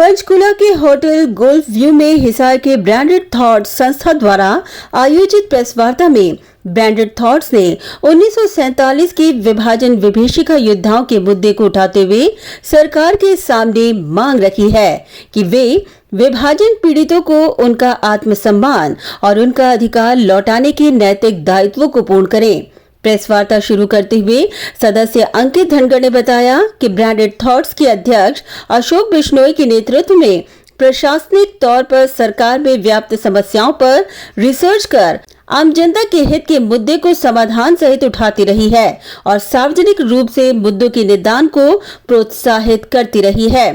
पंचकुला के hotel golf view में हिसार के ब्रांडेड थॉट्स संस्था द्वारा आयोजित प्रेस वार्ता में ब्रांडेड थॉट्स ने 1947 की विभाजन विभीषिका योद्धाओं के मुद्दे को उठाते हुए सरकार के सामने मांग रखी है कि वे विभाजन पीड़ितों को उनका आत्मसम्मान और उनका अधिकार लौटाने के नैतिक दायित्व को पूर्ण करें। प्रेस वार्ता शुरू करते हुए सदस्य अंकित धनगर ने बताया कि ब्रांडेड थॉट्स के अध्यक्ष अशोक बिश्नोई के नेतृत्व में प्रशासनिक तौर पर सरकार में व्याप्त समस्याओं पर रिसर्च कर आम जनता के हित के मुद्दे को समाधान सहित उठाती रही है और सार्वजनिक रूप से मुद्दों के निदान को प्रोत्साहित करती रही है।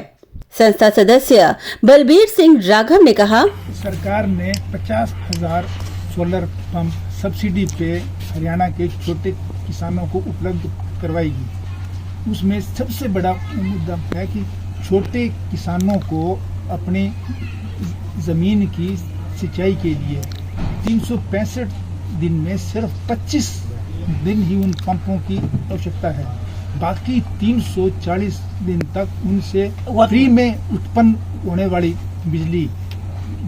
संस्था सदस्य बलबीर सिंह राघव ने कहा, सरकार ने 50,000 सोलर पंप सब्सिडी पे हरियाणा के छोटे किसानों को उपलब्ध करवाएगी। उसमें सबसे बड़ा मुद्दा है कि छोटे किसानों को अपनी ज़मीन की सिंचाई के लिए 365 दिन में सिर्फ 25 दिन ही उन पंपों की आवश्यकता है। बाकी 340 दिन तक उनसे फ्री में उत्पन्न होने वाली बिजली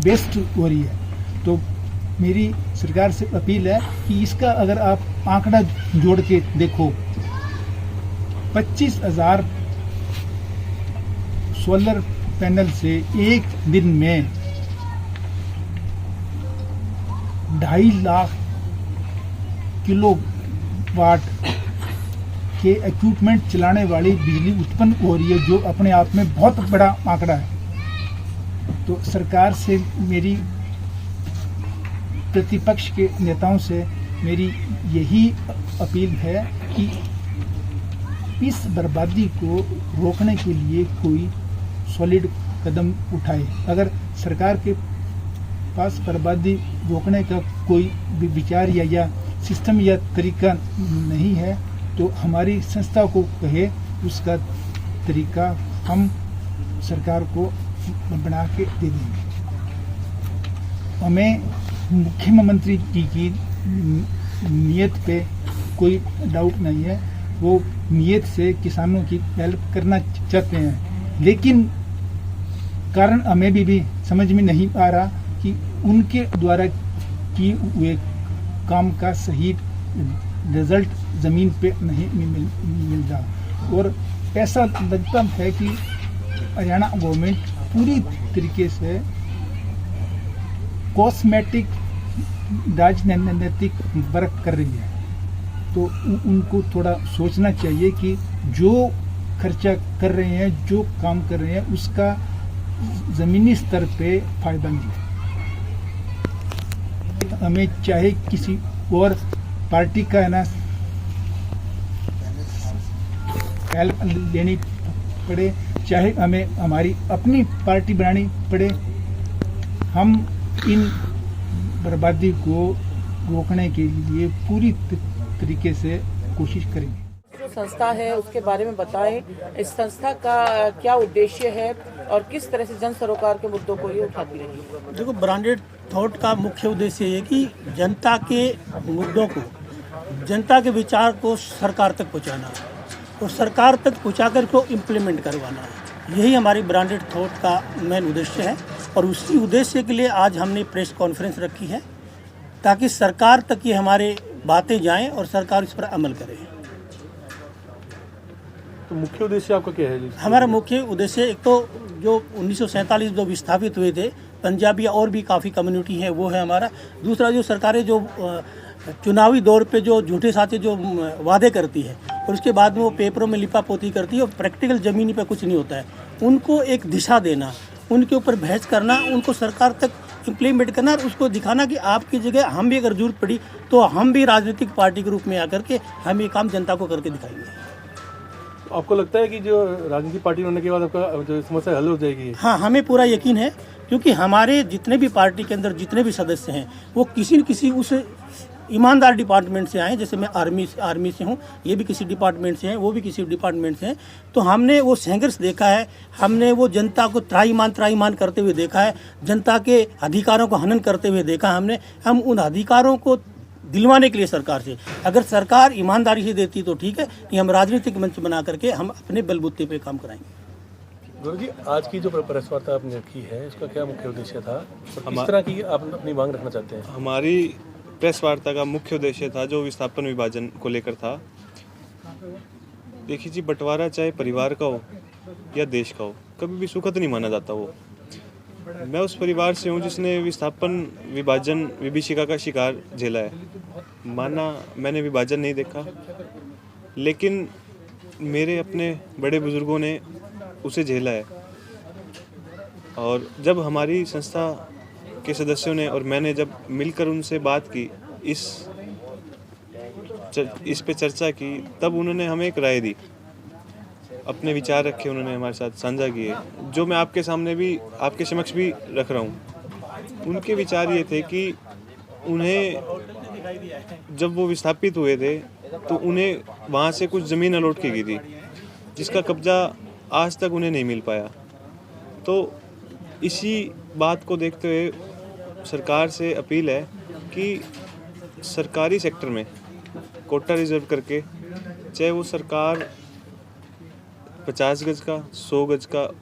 वेस्ट हो रही है। तो मेरी सरकार से अपील है कि इसका अगर आप आंकड़ा जोड़ के देखो, 25,000 सोलर पैनल से एक दिन में 2.5 लाख किलोवाट के इक्विपमेंट चलाने वाली बिजली उत्पन्न हो रही है, जो अपने आप में बहुत बड़ा आंकड़ा है। तो सरकार से मेरी, प्रतिपक्ष के नेताओं से मेरी यही अपील है कि इस बर्बादी को रोकने के लिए कोई सॉलिड कदम उठाए। अगर सरकार के पास बर्बादी रोकने का कोई भी विचार या सिस्टम या तरीका नहीं है तो हमारी संस्था को कहे, उसका तरीका हम सरकार को बना के दे देंगे। हमें मुख्यमंत्री जी की नीयत पे कोई डाउट नहीं है, वो नीयत से किसानों की हेल्प करना चाहते हैं, लेकिन कारण हमें भी समझ में नहीं आ रहा कि उनके द्वारा किए हुए काम का सही रिजल्ट ज़मीन पे नहीं मिल रहा। और ऐसा लगता है कि हरियाणा गवर्नमेंट पूरी तरीके से कॉस्मेटिक राजनीतिक वर्क कर रही है। तो उनको थोड़ा सोचना चाहिए कि जो खर्चा कर रहे हैं, जो काम कर रहे हैं, उसका ज़मीनी स्तर पे फायदा मिले। हमें चाहे किसी और पार्टी का है ना हेल्प लेनी पड़े, चाहे हमें हमारी अपनी पार्टी बनानी पड़े, हम इन बर्बादी को रोकने के लिए पूरी तरीके से कोशिश करेंगे। जो संस्था है उसके बारे में बताएं, इस संस्था का क्या उद्देश्य है और किस तरह से जन सरोकार के मुद्दों को ये उठाती रही है। देखो, ब्रांडेड थॉट का मुख्य उद्देश्य ये कि जनता के मुद्दों को, जनता के विचार को सरकार तक पहुंचाना और सरकार तक पहुंचाकर को इम्प्लीमेंट करवाना, यही हमारी ब्रांडेड थॉट का मेन उद्देश्य है। और उसी उद्देश्य के लिए आज हमने प्रेस कॉन्फ्रेंस रखी है ताकि सरकार तक ये हमारे बातें जाएं और सरकार इस पर अमल करे। तो मुख्य उद्देश्य आपका क्या है? हमारा मुख्य उद्देश्य एक तो जो 1947 जो विस्थापित हुए थे पंजाबी और भी काफ़ी कम्युनिटी है, वो है हमारा। दूसरा, जो सरकारें जो चुनावी दौर पे जो झूठे साथे जो वादे करती है और उसके बाद में वो पेपरों में लिपापोती करती है और प्रैक्टिकल ज़मीनी पे कुछ नहीं होता है, उनको एक दिशा देना, उनके ऊपर बहस करना, उनको सरकार तक इम्प्लीमेंट करना और उसको दिखाना कि आपकी जगह हम भी अगर जरूरत पड़ी तो हम भी राजनीतिक पार्टी के रूप में आकर के हम ये काम जनता को करके दिखाएंगे। आपको लगता है कि जो राजनीतिक पार्टी होने के बाद आपका जो समस्या हल हो जाएगी? हाँ, हमें पूरा यकीन है, क्योंकि हमारे जितने भी पार्टी के अंदर जितने भी सदस्य हैं वो किसी न किसी उस ईमानदार डिपार्टमेंट से आए। जैसे मैं आर्मी से हूँ, ये भी किसी डिपार्टमेंट से हैं, वो भी किसी डिपार्टमेंट से हैं। तो हमने वो संघर्ष देखा है, हमने वो जनता को त्राईमान करते हुए देखा है, जनता के अधिकारों को हनन करते हुए देखा हमने। हम उन अधिकारों को दिलवाने के लिए सरकार से, अगर सरकार ईमानदारी से देती तो ठीक है, नहीं हम राजनीतिक मंच बना करके हम अपने बलबूते पे काम कराएंगे। गुरु जी, आज की जो प्रेस वार्ता आपने रखी है, इसका क्या मुख्य उद्देश्य था और किस तरह की आप अपनी मांग रखना चाहते हैं? हमारी प्रेस वार्ता का मुख्य उद्देश्य था जो विस्थापन विभाजन को लेकर था। देखिए जी, बंटवारा चाहे परिवार का हो या देश का हो, कभी भी सुखद नहीं माना जाता वो। मैं उस परिवार से हूँ जिसने विस्थापन विभाजन विभीषिका का शिकार झेला है। माना मैंने विभाजन नहीं देखा, लेकिन मेरे अपने बड़े बुजुर्गों ने उसे झेला है। और जब हमारी संस्था के सदस्यों ने और मैंने जब मिलकर उनसे बात की, इस पे चर्चा की, तब उन्होंने हमें एक राय दी, अपने विचार रखे, उन्होंने हमारे साथ साझा किए, जो मैं आपके सामने भी, आपके समक्ष भी रख रहा हूँ। उनके विचार ये थे कि उन्हें जब वो विस्थापित हुए थे तो उन्हें वहाँ से कुछ ज़मीन अलॉट की गई थी, जिसका कब्जा आज तक उन्हें नहीं मिल पाया। तो इसी बात को देखते हुए सरकार से अपील है कि सरकारी सेक्टर में कोटा रिजर्व करके, चाहे वो सरकार 50 गज का 100 गज का,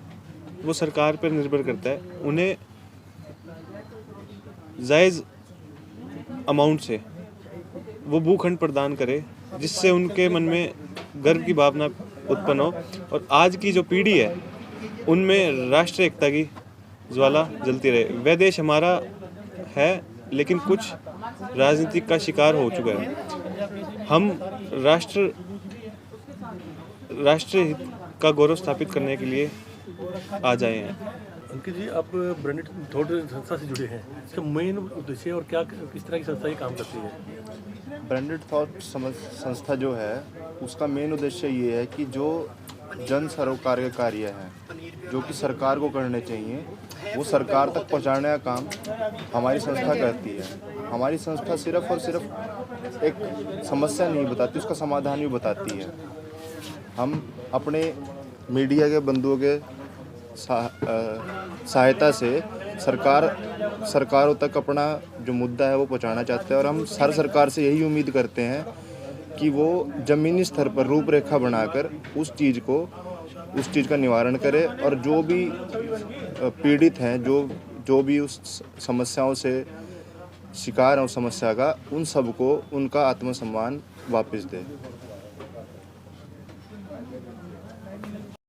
वो सरकार पर निर्भर करता है, उन्हें जायज़ अमाउंट से वो भूखंड प्रदान करे, जिससे उनके मन में गर्व की भावना उत्पन्न हो और आज की जो पीढ़ी है उनमें राष्ट्रीय एकता की ज्वाला जलती रहे। वह देश हमारा है, लेकिन कुछ राजनीतिक का शिकार हो चुका है। हम राष्ट्र हित का गौरव स्थापित करने के लिए आ जाए हैं। अंकित जी, आप ब्रांडेड थॉट संस्था से जुड़े हैं, इसका मेन उद्देश्य और क्या, किस तरह की संस्था ये काम करती है? ब्रांडेड थॉट संस्था जो है, उसका मेन उद्देश्य ये है कि जो जन सरोकार के कार्य हैं जो कि सरकार को करने चाहिए, वो सरकार तक पहुंचाने का काम हमारी संस्था करती है। हमारी संस्था सिर्फ और सिर्फ एक समस्या नहीं बताती, उसका समाधान भी बताती है। हम अपने मीडिया के बंधुओं के सहायता से सरकारों तक अपना जो मुद्दा है वो पहुंचाना चाहते हैं, और हम हर सरकार से यही उम्मीद करते हैं कि वो ज़मीनी स्तर पर रूपरेखा बनाकर उस चीज़ का निवारण करे, और जो भी पीड़ित हैं, जो भी उस समस्याओं से शिकार हैं उस समस्या का, उन सबको उनका आत्मसम्मान वापस दे।